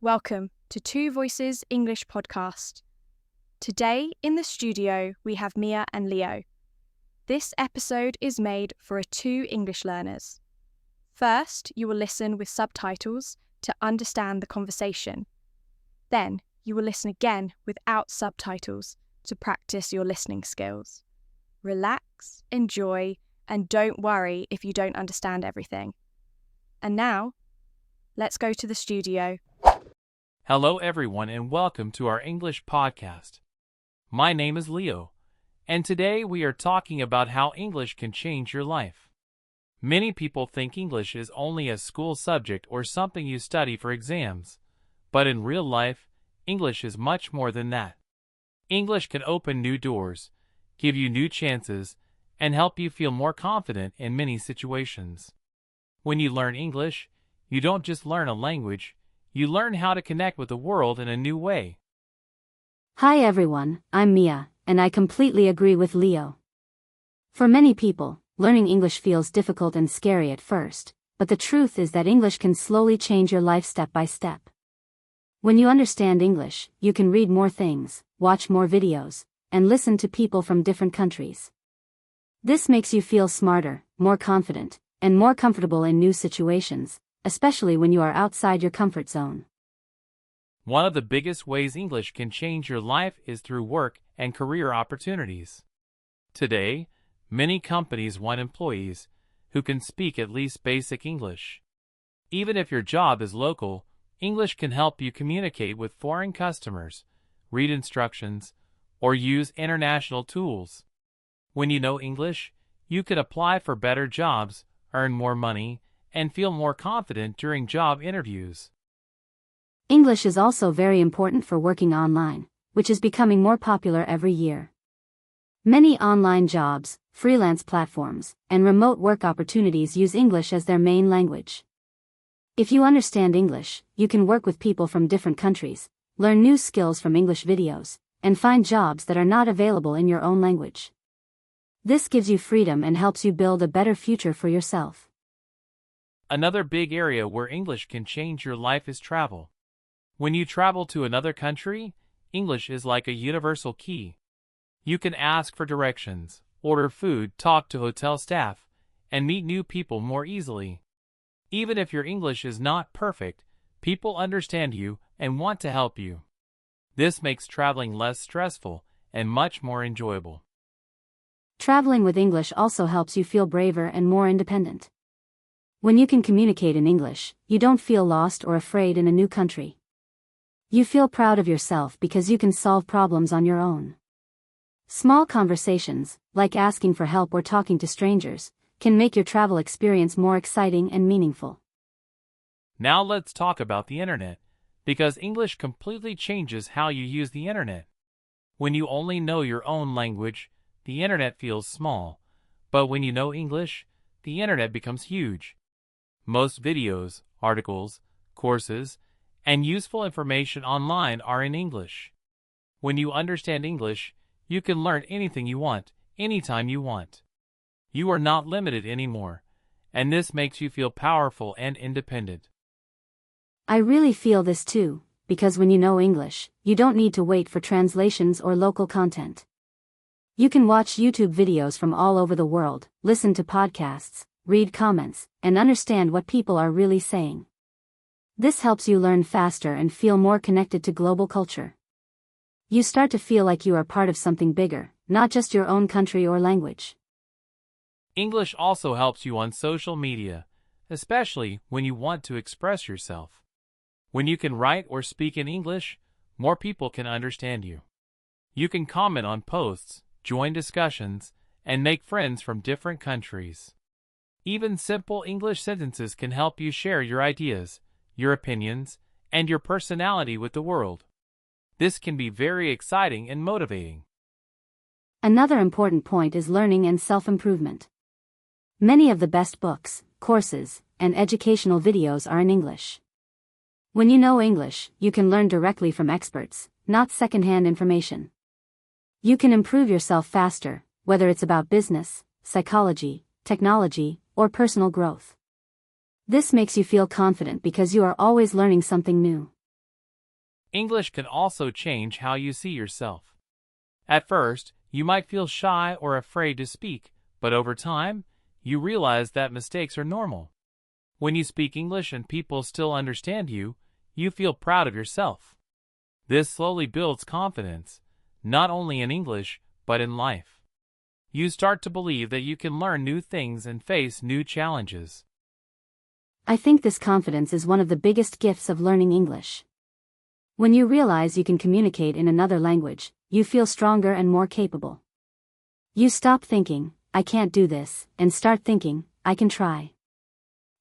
Welcome to Two Voices English Podcast. Today in the studio we have Mia and Leo. This episode is made for two English learners. First, you will listen with subtitles to understand the conversation. Then, you will listen again without subtitles to practice your listening skills. Relax, enjoy, and don't worry if you don't understand everything. And now, let's go to the studio. Hello everyone and welcome to our English podcast. My name is Leo, and today we are talking about how English can change your life. Many people think English is only a school subject or something you study for exams, but in real life, English is much more than that. English can open new doors, give you new chances, and help you feel more confident in many situations. When you learn English, you don't just learn a language, you learn how to connect with the world in a new way. Hi everyone, I'm Mia, and I completely agree with Leo. For many people, learning English feels difficult and scary at first, but the truth is that English can slowly change your life step by step. When you understand English, you can read more things, watch more videos, and listen to people from different countries. This makes you feel smarter, more confident, and more comfortable in new situations, especially when you are outside your comfort zone. One of the biggest ways English can change your life is through work and career opportunities. Today, many companies want employees who can speak at least basic English. Even if your job is local, English can help you communicate with foreign customers, read instructions, or use international tools. When you know English, you can apply for better jobs, earn more money, and feel more confident during job interviews. English is also very important for working online, which is becoming more popular every year. Many online jobs, freelance platforms, and remote work opportunities use English as their main language. If you understand English, you can work with people from different countries, learn new skills from English videos, and find jobs that are not available in your own language. This gives you freedom and helps you build a better future for yourself. Another big area where English can change your life is travel. When you travel to another country, English is like a universal key. You can ask for directions, order food, talk to hotel staff, and meet new people more easily. Even if your English is not perfect, people understand you and want to help you. This makes traveling less stressful and much more enjoyable. Traveling with English also helps you feel braver and more independent. When you can communicate in English, you don't feel lost or afraid in a new country. You feel proud of yourself because you can solve problems on your own. Small conversations, like asking for help or talking to strangers, can make your travel experience more exciting and meaningful. Now let's talk about the internet, because English completely changes how you use the internet. When you only know your own language, the internet feels small, but when you know English, the internet becomes huge. Most videos, articles, courses, and useful information online are in English. When you understand English, you can learn anything you want, anytime you want. You are not limited anymore, and this makes you feel powerful and independent. I really feel this too, because when you know English, you don't need to wait for translations or local content. You can watch YouTube videos from all over the world, listen to podcasts, read comments, and understand what people are really saying. This helps you learn faster and feel more connected to global culture. You start to feel like you are part of something bigger, not just your own country or language. English also helps you on social media, especially when you want to express yourself. When you can write or speak in English, more people can understand you. You can comment on posts, join discussions, and make friends from different countries. Even simple English sentences can help you share your ideas, your opinions, and your personality with the world. This can be very exciting and motivating. Another important point is learning and self-improvement. Many of the best books, courses, and educational videos are in English. When you know English, you can learn directly from experts, not secondhand information. You can improve yourself faster, whether it's about business, psychology, technology, or personal growth. This makes you feel confident because you are always learning something new. English can also change how you see yourself. At first, you might feel shy or afraid to speak, but over time, you realize that mistakes are normal. When you speak English and people still understand you, you feel proud of yourself. This slowly builds confidence, not only in English, but in life. You start to believe that you can learn new things and face new challenges. I think this confidence is one of the biggest gifts of learning English. When you realize you can communicate in another language, you feel stronger and more capable. You stop thinking, I can't do this, and start thinking, I can try.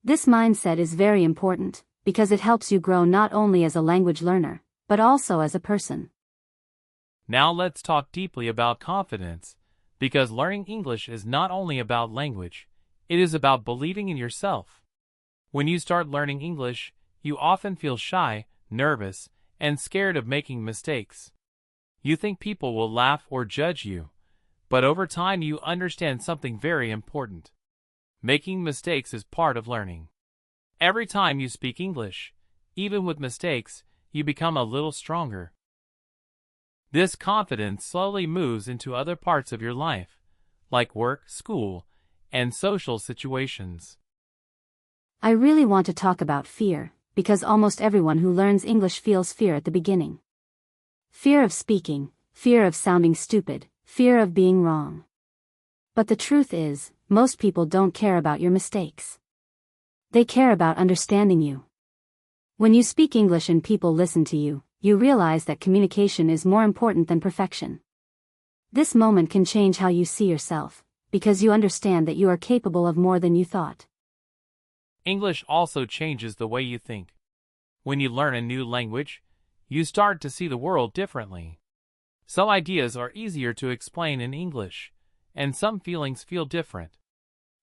This mindset is very important, because it helps you grow not only as a language learner, but also as a person. Now let's talk deeply about confidence, because learning English is not only about language, it is about believing in yourself. When you start learning English, you often feel shy, nervous, and scared of making mistakes. You think people will laugh or judge you, but over time you understand something very important. Making mistakes is part of learning. Every time you speak English, even with mistakes, you become a little stronger. This confidence slowly moves into other parts of your life, like work, school, and social situations. I really want to talk about fear, because almost everyone who learns English feels fear at the beginning. Fear of speaking, fear of sounding stupid, fear of being wrong. But the truth is, most people don't care about your mistakes. They care about understanding you. When you speak English and people listen to you, you realize that communication is more important than perfection. This moment can change how you see yourself, because you understand that you are capable of more than you thought. English also changes the way you think. When you learn a new language, you start to see the world differently. Some ideas are easier to explain in English, and some feelings feel different.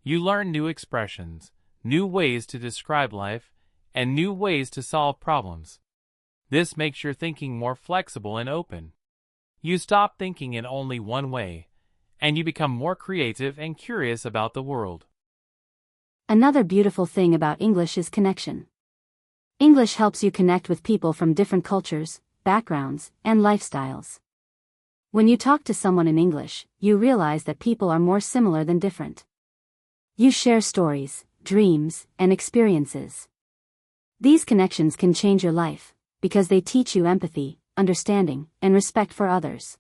You learn new expressions, new ways to describe life, and new ways to solve problems. This makes your thinking more flexible and open. You stop thinking in only one way, and you become more creative and curious about the world. Another beautiful thing about English is connection. English helps you connect with people from different cultures, backgrounds, and lifestyles. When you talk to someone in English, you realize that people are more similar than different. You share stories, dreams, and experiences. These connections can change your life, because they teach you empathy, understanding, and respect for others.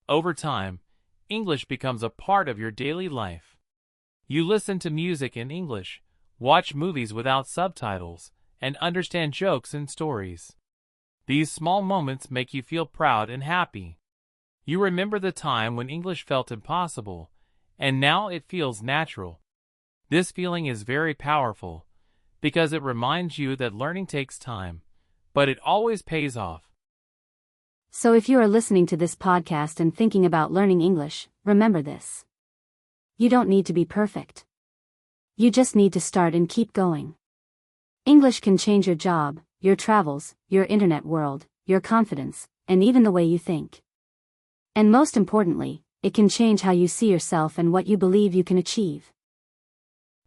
Over time, English becomes a part of your daily life. You listen to music in English, watch movies without subtitles, and understand jokes and stories. These small moments make you feel proud and happy. You remember the time when English felt impossible, and now it feels natural. This feeling is very powerful, because it reminds you that learning takes time, but it always pays off. So if you are listening to this podcast and thinking about learning English, remember this. You don't need to be perfect. You just need to start and keep going. English can change your job, your travels, your internet world, your confidence, and even the way you think. And most importantly, it can change how you see yourself and what you believe you can achieve.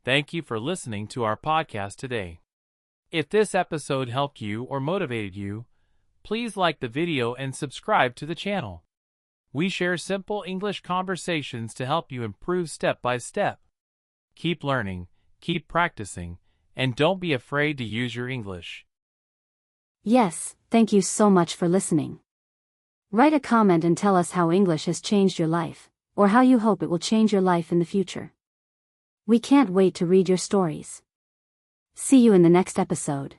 Thank you for listening to our podcast today. If this episode helped you or motivated you, please like the video and subscribe to the channel. We share simple English conversations to help you improve step by step. Keep learning, keep practicing, and don't be afraid to use your English. Yes, thank you so much for listening. Write a comment and tell us how English has changed your life, or how you hope it will change your life in the future. We can't wait to read your stories. See you in the next episode.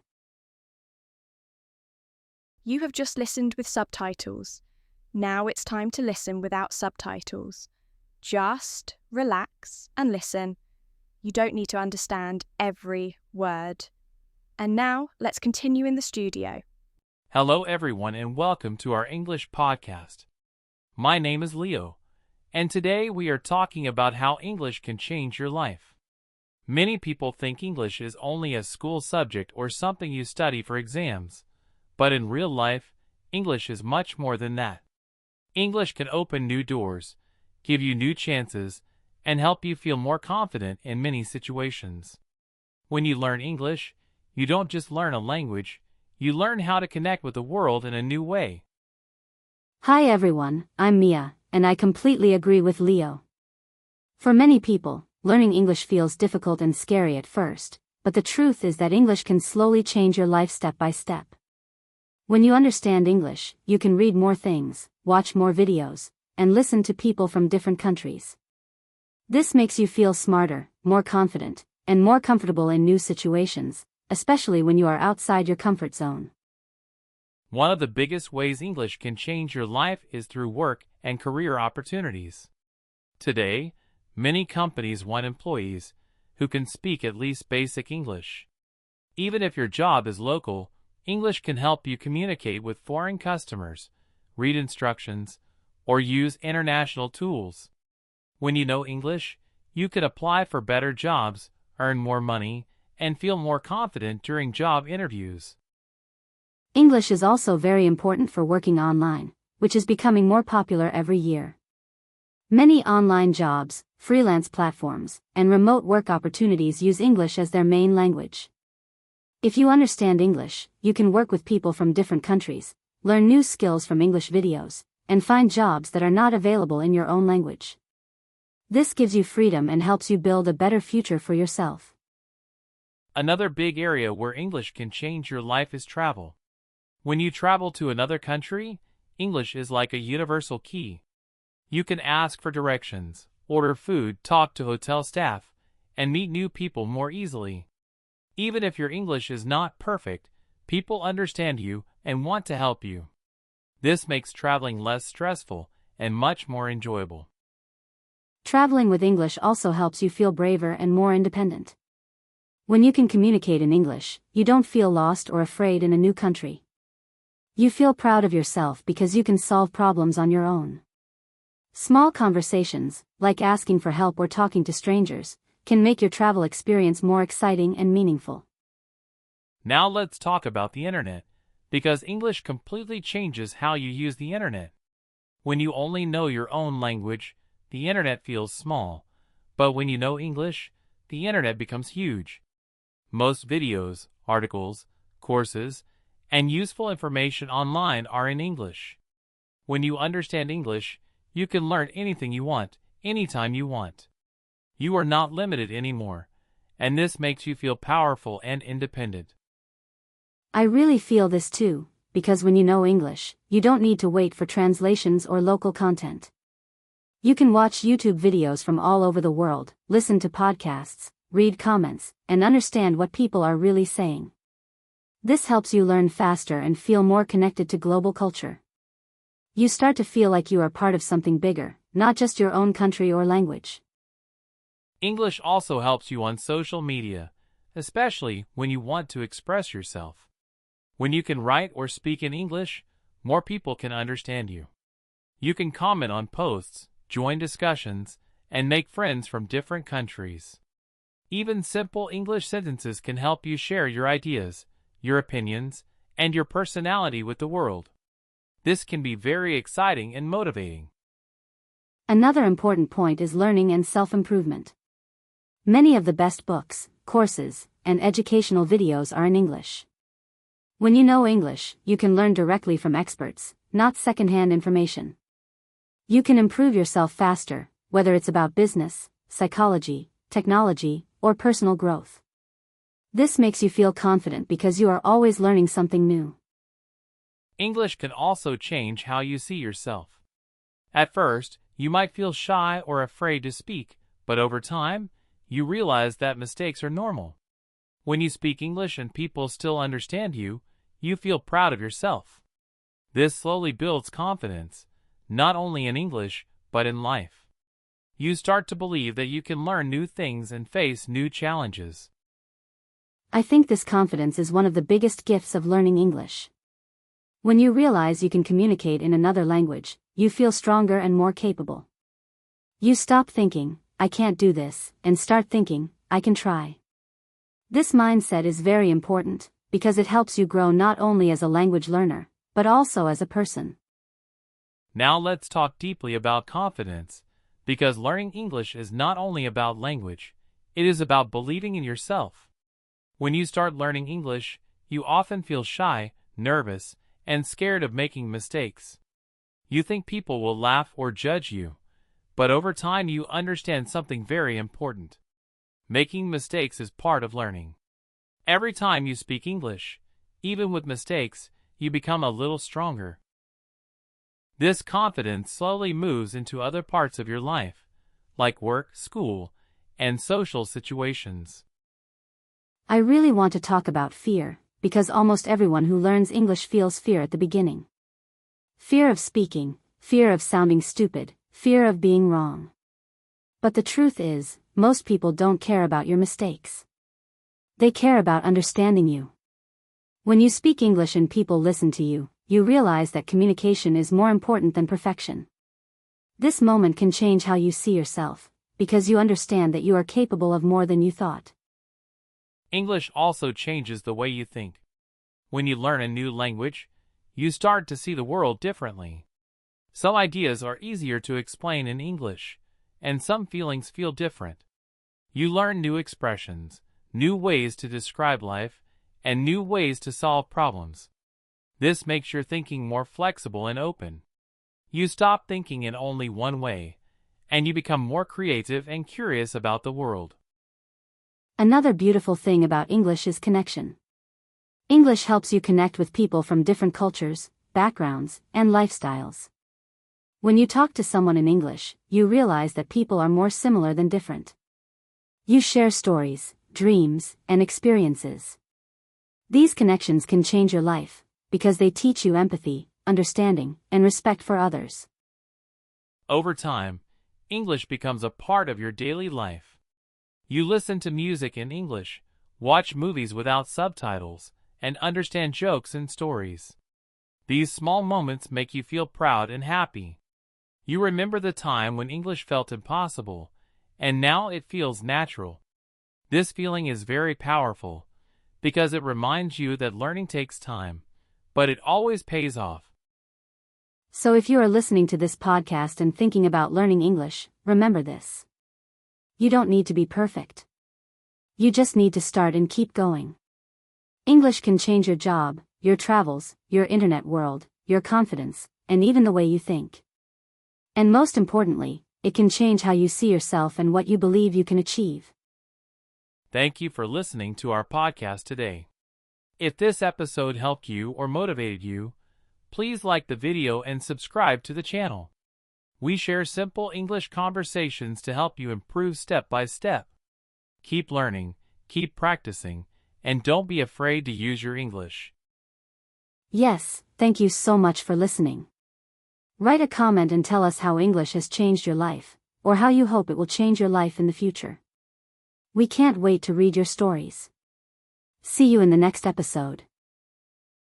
You have just listened with subtitles. Now it's time to listen without subtitles. Just relax and listen. You don't need to understand every word. And now let's continue in the studio. Hello everyone and welcome to our English podcast. My name is Leo, and today we are talking about how English can change your life. Many people think English is only a school subject or something you study for exams, but in real life, English is much more than that. English can open new doors, give you new chances, and help you feel more confident in many situations. When you learn English, you don't just learn a language, You learn how to connect with the world in a new way. Hi everyone, I'm Mia, and I completely agree with Leo. For many people, learning English feels difficult and scary at first, but the truth is that English can slowly change your life step by step. When you understand English, you can read more things, watch more videos, and listen to people from different countries. This makes you feel smarter, more confident, and more comfortable in new situations, especially when you are outside your comfort zone. One of the biggest ways English can change your life is through work and career opportunities. Today, many companies want employees who can speak at least basic English. Even if your job is local, English can help you communicate with foreign customers, read instructions, or use international tools. When you know English, you can apply for better jobs, earn more money, and feel more confident during job interviews. English is also very important for working online, which is becoming more popular every year. Many online jobs, freelance platforms, and remote work opportunities use English as their main language. If you understand English, you can work with people from different countries, learn new skills from English videos, and find jobs that are not available in your own language. This gives you freedom and helps you build a better future for yourself. Another big area where English can change your life is travel. When you travel to another country, English is like a universal key. You can ask for directions, order food, talk to hotel staff, and meet new people more easily. Even if your English is not perfect, people understand you and want to help you. This makes traveling less stressful and much more enjoyable. Traveling with English also helps you feel braver and more independent. When you can communicate in English, you don't feel lost or afraid in a new country. You feel proud of yourself because you can solve problems on your own. Small conversations, like asking for help or talking to strangers, can make your travel experience more exciting and meaningful. Now let's talk about the internet, because English completely changes how you use the internet. When you only know your own language, the internet feels small, but when you know English, the internet becomes huge. Most videos, articles, courses, and useful information online are in English. When you understand English, you can learn anything you want, anytime you want. You are not limited anymore, and this makes you feel powerful and independent. I really feel this too, because when you know English, you don't need to wait for translations or local content. You can watch YouTube videos from all over the world, listen to podcasts, read comments, and understand what people are really saying. This helps you learn faster and feel more connected to global culture. You start to feel like you are part of something bigger, not just your own country or language. English also helps you on social media, especially when you want to express yourself. When you can write or speak in English, more people can understand you. You can comment on posts, join discussions, and make friends from different countries. Even simple English sentences can help you share your ideas, your opinions, and your personality with the world. This can be very exciting and motivating. Another important point is learning and self-improvement. Many of the best books, courses, and educational videos are in English. When you know English, you can learn directly from experts, not secondhand information. You can improve yourself faster, whether it's about business, psychology, technology, or personal growth. This makes you feel confident because you are always learning something new. English can also change how you see yourself. At first, you might feel shy or afraid to speak, but over time, you realize that mistakes are normal. When you speak English and people still understand you, you feel proud of yourself. This slowly builds confidence, not only in English, but in life. You start to believe that you can learn new things and face new challenges. I think this confidence is one of the biggest gifts of learning English. When you realize you can communicate in another language, you feel stronger and more capable. You stop thinking, I can't do this, and start thinking, I can try. This mindset is very important, because it helps you grow not only as a language learner, but also as a person. Now let's talk deeply about confidence, because learning English is not only about language, it is about believing in yourself. When you start learning English, you often feel shy, nervous, and scared of making mistakes. You think people will laugh or judge you, but over time you understand something very important. Making mistakes is part of learning. Every time you speak English, even with mistakes, you become a little stronger. This confidence slowly moves into other parts of your life, like work, school, and social situations. I really want to talk about fear, because almost everyone who learns English feels fear at the beginning. Fear of speaking, fear of sounding stupid, fear of being wrong. But the truth is, most people don't care about your mistakes. They care about understanding you. When you speak English and people listen to you, you realize that communication is more important than perfection. This moment can change how you see yourself, because you understand that you are capable of more than you thought. English also changes the way you think. When you learn a new language, you start to see the world differently. Some ideas are easier to explain in English, and some feelings feel different. You learn new expressions, new ways to describe life, and new ways to solve problems. This makes your thinking more flexible and open. You stop thinking in only one way, and you become more creative and curious about the world. Another beautiful thing about English is connection. English helps you connect with people from different cultures, backgrounds, and lifestyles. When you talk to someone in English, you realize that people are more similar than different. You share stories, dreams, and experiences. These connections can change your life, because they teach you empathy, understanding, and respect for others. Over time, English becomes a part of your daily life. You listen to music in English, watch movies without subtitles, and understand jokes and stories. These small moments make you feel proud and happy. You remember the time when English felt impossible, and now it feels natural. This feeling is very powerful, because it reminds you that learning takes time, but it always pays off. So if you are listening to this podcast and thinking about learning English, remember this. You don't need to be perfect. You just need to start and keep going. English can change your job, your travels, your internet world, your confidence, and even the way you think. And most importantly, it can change how you see yourself and what you believe you can achieve. Thank you for listening to our podcast today. If this episode helped you or motivated you, please like the video and subscribe to the channel. We share simple English conversations to help you improve step by step. Keep learning, keep practicing, and don't be afraid to use your English. Yes, thank you so much for listening. Write a comment and tell us how English has changed your life, or how you hope it will change your life in the future. We can't wait to read your stories. See you in the next episode.